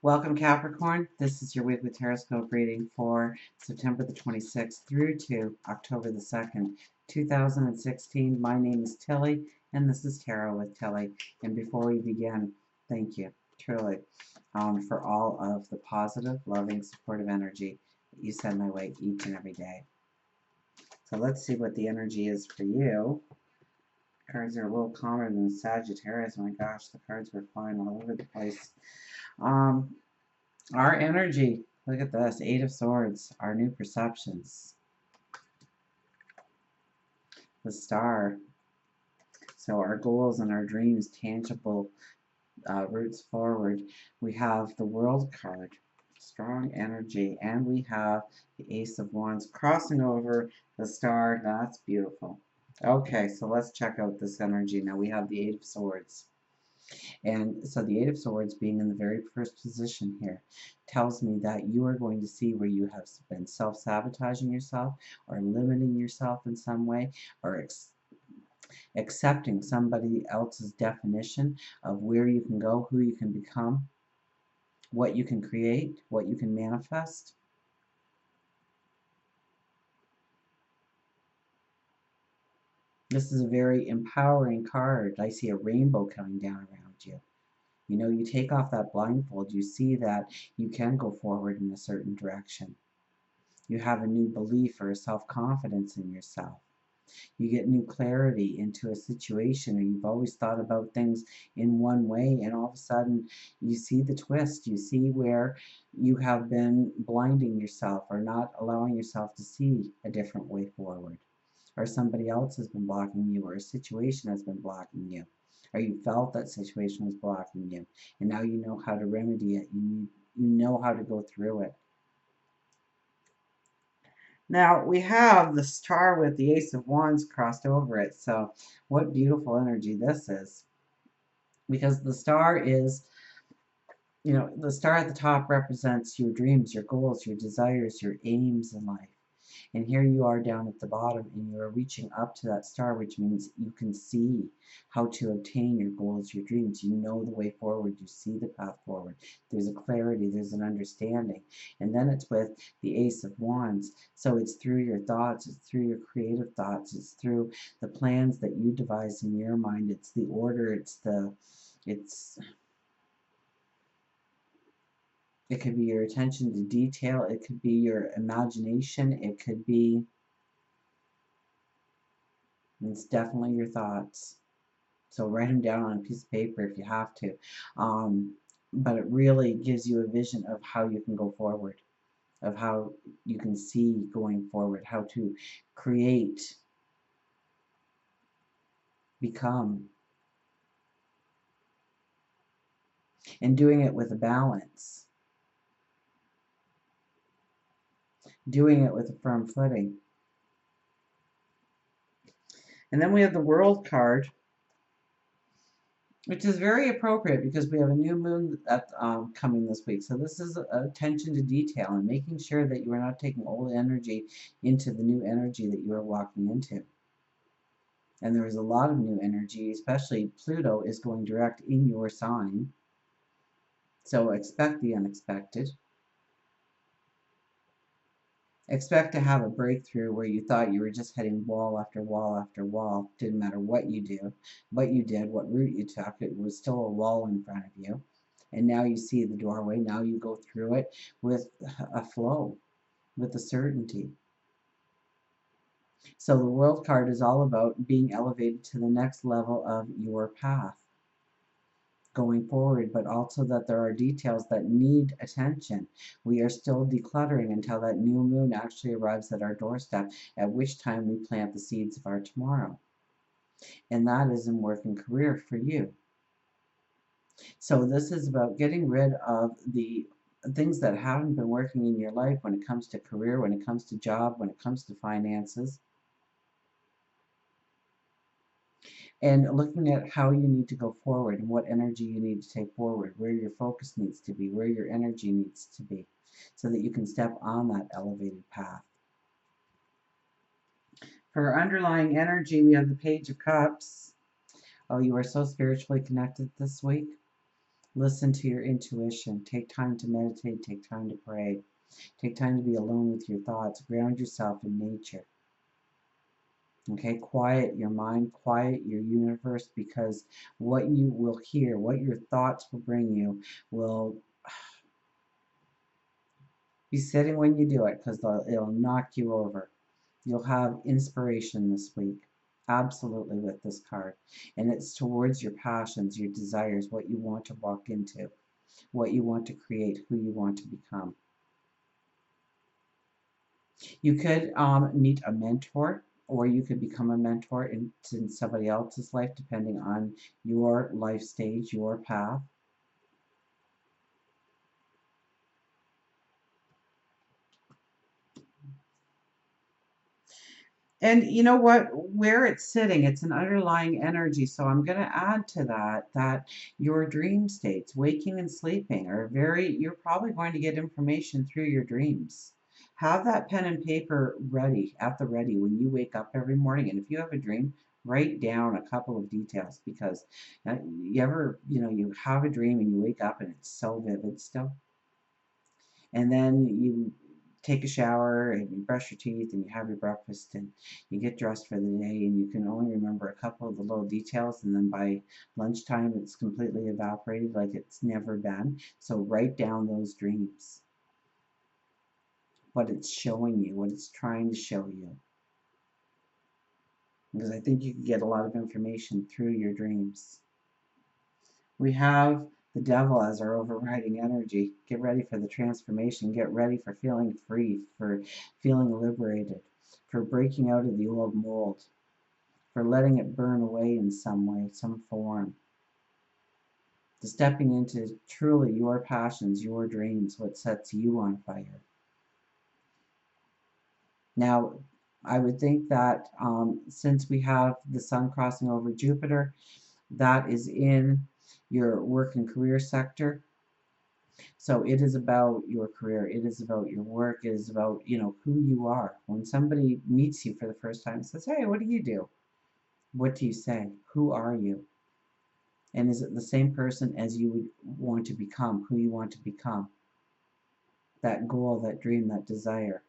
Welcome, Capricorn. This is your weekly Teroscope reading for September the 26th through to October the 2nd, 2016. My name is Tilly, and this is Tarot with Tilly. And before we begin, thank you, truly, for all of the positive, loving, supportive energy that you send my way each and every day. So let's see what the energy is for you. Cards are a little calmer than Sagittarius. My gosh, the cards were flying all over the place. Our energy, look at this, Eight of Swords, our new perceptions. The Star, so our goals and our dreams, tangible roots forward. We have the World card, strong energy, and we have the Ace of Wands crossing over the Star. That's beautiful. Okay, so let's check out this energy. Now we have the Eight of Swords. And so the Eight of Swords being in the very first position here tells me that you are going to see where you have been self-sabotaging yourself or limiting yourself in some way or accepting somebody else's definition of where you can go, who you can become, what you can create, what you can manifest. This is a very empowering card. I see a rainbow coming down around you. You know, you take off that blindfold, you see that you can go forward in a certain direction. You have a new belief or a self-confidence in yourself. You get new clarity into a situation, or you've always thought about things in one way, and all of a sudden you see the twist. You see where you have been blinding yourself or not allowing yourself to see a different way forward. Or somebody else has been blocking you, or a situation has been blocking you, or you felt that situation was blocking you, and now you know how to remedy it. You know how to go through it. Now we have the Star with the Ace of Wands crossed over it. So what beautiful energy this is. Because the Star is, you know, the Star at the top represents your dreams, your goals, your desires, your aims in life. And here you are down at the bottom and you are reaching up to that star, which means you can see how to obtain your goals, your dreams. You know the way forward. You see the path forward. There's a clarity. There's an understanding. And then it's with the Ace of Wands. So it's through your thoughts. It's through your creative thoughts. It's through the plans that you devise in your mind. It's the order. It could be your attention to detail. It could be your imagination. It could be, it's definitely your thoughts. So write them down on a piece of paper if you have to. But it really gives you a vision of how you can go forward, of how you can see going forward, how to create, become, and doing it with a balance, doing it with a firm footing. And then we have the World card, which is very appropriate because we have a new moon that's coming this week. So this is attention to detail and making sure that you are not taking old energy into the new energy that you are walking into. And there is a lot of new energy, especially Pluto is going direct in your sign. So expect the unexpected. Expect to have a breakthrough where you thought you were just hitting wall after wall after wall. Didn't matter what you do, what you did, what route you took, it was still a wall in front of you. And now you see the doorway. Now you go through it with a flow, with a certainty. So the World card is all about being elevated to the next level of your path going forward, but also that there are details that need attention. We are still decluttering until that new moon actually arrives at our doorstep, at which time we plant the seeds of our tomorrow. And that is in work and career for you. So this is about getting rid of the things that haven't been working in your life when it comes to career, when it comes to job, when it comes to finances. And looking at how you need to go forward and what energy you need to take forward, where your focus needs to be, where your energy needs to be, so that you can step on that elevated path. For underlying energy, we have the Page of Cups. Oh, you are so spiritually connected this week. Listen to your intuition. Take time to meditate. Take time to pray. Take time to be alone with your thoughts. Ground yourself in nature. Okay, quiet your mind, quiet your universe, because what you will hear, what your thoughts will bring you, will be sitting when you do it, because it'll knock you over. You'll have inspiration this week, absolutely, with this card. And it's towards your passions, your desires, what you want to walk into, what you want to create, who you want to become. You could meet a mentor, or you could become a mentor in somebody else's life, depending on your life stage, your path. And you know what? Where it's sitting, it's an underlying energy. So I'm going to add to that your dream states, waking and sleeping, are you're probably going to get information through your dreams. Have that pen and paper ready, at the ready, when you wake up every morning. And if you have a dream, write down a couple of details, because you ever, you have a dream and you wake up and it's so vivid still. And then you take a shower and you brush your teeth and you have your breakfast and you get dressed for the day, and you can only remember a couple of the little details, and then by lunchtime it's completely evaporated like it's never been. So write down those dreams, what it's showing you, what it's trying to show you, because I think you can get a lot of information through your dreams. We have the devil as our overriding energy. Get ready for the transformation. Get ready for feeling free, for feeling liberated, for breaking out of the old mold, for letting it burn away in some way, some form, to stepping into truly your passions, your dreams, what sets you on fire. Now, I would think that since we have the sun crossing over Jupiter, that is in your work and career sector. So it is about your career, it is about your work, it is about, who you are. When somebody meets you for the first time and says, "Hey, what do you do?" What do you say? Who are you? And is it the same person as you would want to become, who you want to become? That goal, that dream, that desire,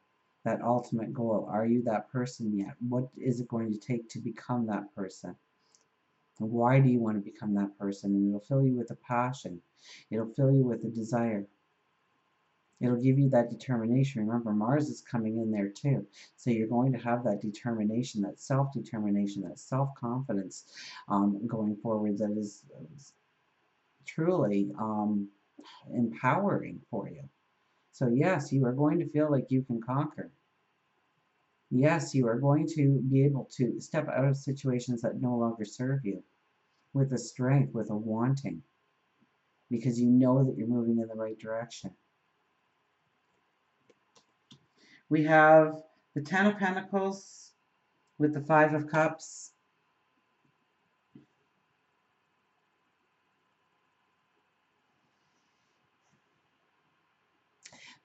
that ultimate goal. Are you that person yet? What is it going to take to become that person? And why do you want to become that person? And it'll fill you with a passion. It'll fill you with a desire. It'll give you that determination. Remember, Mars is coming in there too. So you're going to have that determination, that self-determination, that self-confidence going forward, that is truly empowering for you. So yes, you are going to feel like you can conquer. Yes, you are going to be able to step out of situations that no longer serve you with a strength, with a wanting, because you know that you're moving in the right direction. We have the Ten of Pentacles with the Five of Cups.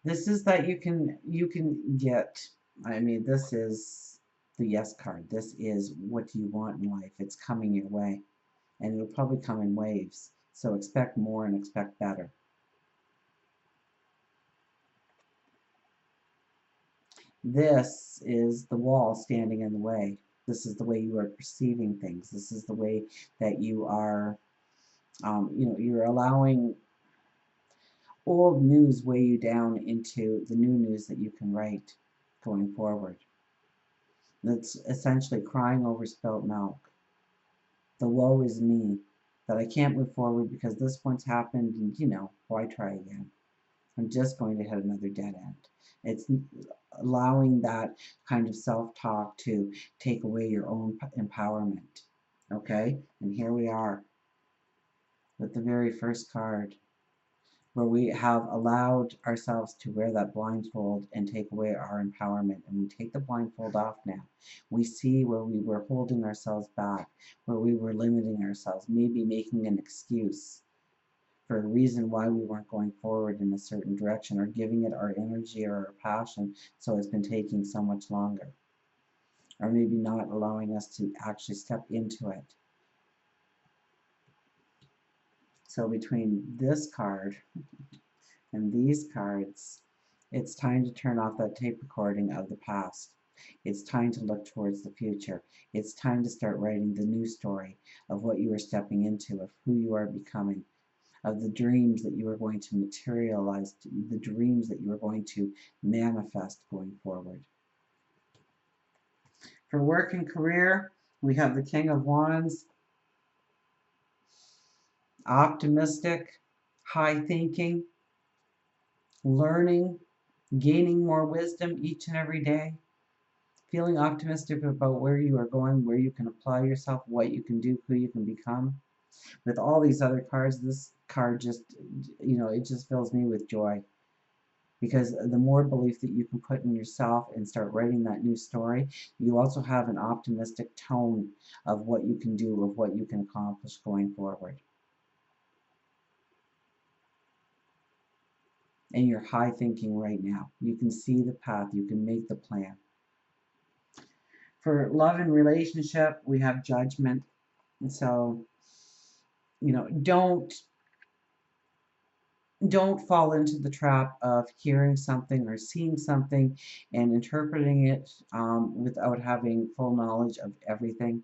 This is that you can get, I mean, this is the yes card. This is what you want in life. It's coming your way, and it'll probably come in waves. So expect more and expect better. This is the wall standing in the way. This is the way you are perceiving things. This is the way that you are, you're allowing old news weigh you down into the new news that you can write going forward. That's essentially crying over spilt milk. The woe is me, that I can't move forward because this once happened, and why try again? I'm just going to hit another dead end. It's allowing that kind of self-talk to take away your own empowerment. Okay? And here we are with the very first card, where we have allowed ourselves to wear that blindfold and take away our empowerment. And we take the blindfold off now. We see where we were holding ourselves back, where we were limiting ourselves, maybe making an excuse for a reason why we weren't going forward in a certain direction, or giving it our energy or our passion, so it's been taking so much longer, or maybe not allowing us to actually step into it. So between this card and these cards, it's time to turn off that tape recording of the past. It's time to look towards the future. It's time to start writing the new story of what you are stepping into, of who you are becoming, of the dreams that you are going to materialize, the dreams that you are going to manifest going forward. For work and career, we have the King of Wands, optimistic, high thinking, learning, gaining more wisdom each and every day, feeling optimistic about where you are going, where you can apply yourself, what you can do, who you can become. With all these other cards, this card just, it just fills me with joy. Because the more belief that you can put in yourself and start writing that new story, you also have an optimistic tone of what you can do, of what you can accomplish going forward. And you're high thinking right now. You can see the path, you can make the plan. For love and relationship, we have judgment. And so, don't fall into the trap of hearing something or seeing something and interpreting it without having full knowledge of everything.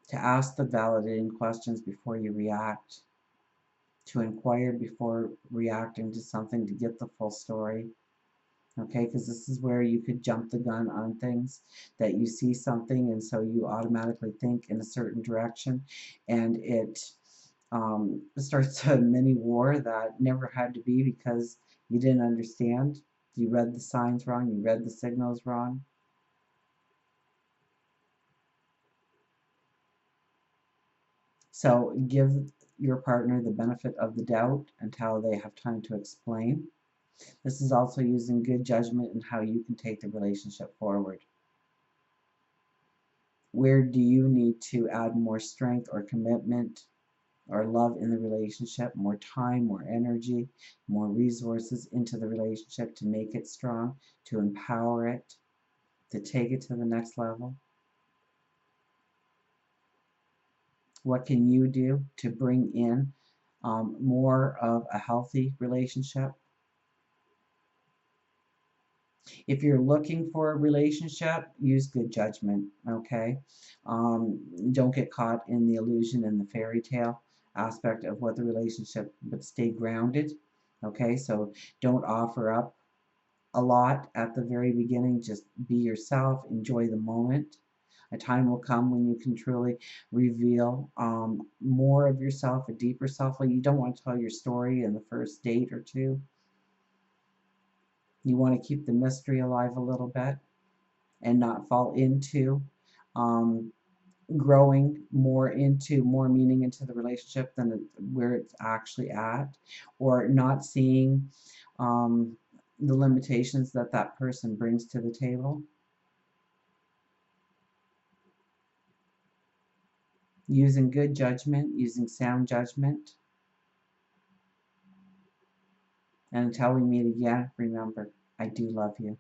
To ask the validating questions before you react, to inquire before reacting to something to get the full story. Okay, because this is where you could jump the gun on things, that you see something and so you automatically think in a certain direction, and it starts a mini war that never had to be because you didn't understand. You read the signs wrong, you read the signals wrong. So give your partner the benefit of the doubt until they have time to explain. This is also using good judgment in how you can take the relationship forward. Where do you need to add more strength or commitment or love in the relationship, more time, more energy, more resources into the relationship to make it strong, to empower it, to take it to the next level? What can you do to bring in more of a healthy relationship? If you're looking for a relationship, use good judgment, okay? Don't get caught in the illusion and the fairy tale aspect of what the relationship, but stay grounded, okay? So don't offer up a lot at the very beginning. Just be yourself, enjoy the moment. A time will come when you can truly reveal more of yourself, a deeper self. Well, you don't want to tell your story in the first date or two. You want to keep the mystery alive a little bit and not fall into growing more into more meaning into the relationship than where it's actually at, or not seeing the limitations that that person brings to the table. Using good judgment, using sound judgment. And until we meet again, remember, I do love you.